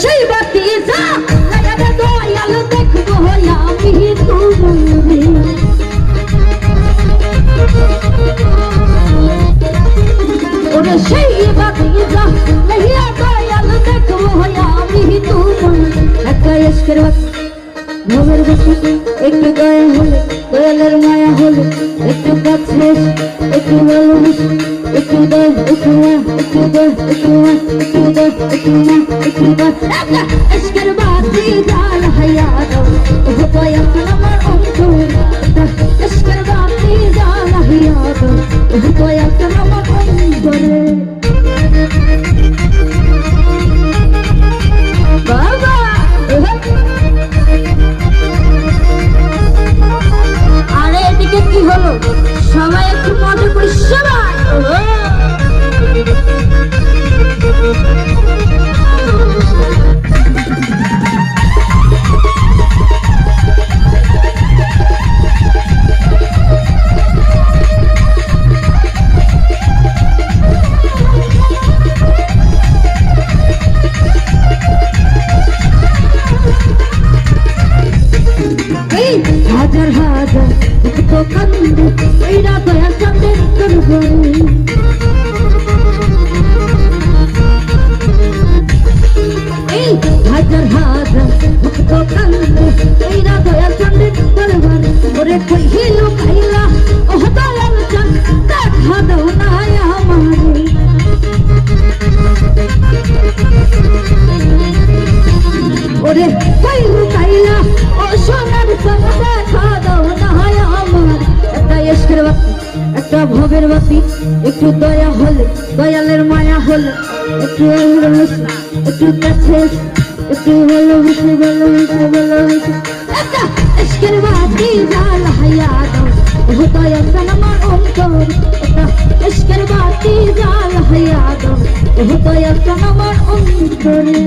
সেই বাতি যা দয়াল দেখবো আমি তুমি ওরে সেই বাতি যা দয়াল দেখবো আমি তুমি একা এসকের ভবের বসে একটু দয়া হলে দয়ালের মায়া হলে একটু কাছে একটু ভালোবেসে একটু দয়া একটু একটু দয়া একটু একটু দয়া একটু একটু দয়া এসকের বাতি জাল হায়া দাও ও দয়া আমার অন্তর এসকের বাতি জাল হায়া দাও ও দয়া আমার অন্তরে বাবা আরে এদিকে কি হলো সবাই একটু মজা করি সবাই হাজার হাজার তো কান্দে এইরা দয়া কান্দে করবো এই হাজার হাজার তো কান্দে এইরা দয়া কান্দে করবো ওরে কইল খাইলা ও দয়াল চান দেখা দাও না আমারে ওরে কইল খাইলা ও সোনার চান দেখা দাও না আমার একটা এসকের বাতি একটা ভবের বাতি একটু দয়া হলে দয়ালের মায়া হলে একটু ভালোবেসে একটু কাছে একটু ভালোবেসে ভালোবেসে ভালোবেসে একটা এসকের বাতি জাল হায়া দাও ও দয়া চান আমার অন্তর একটা এসকের বাতি জাল হায়া দাও ও দয়া চান আমার অন্তরে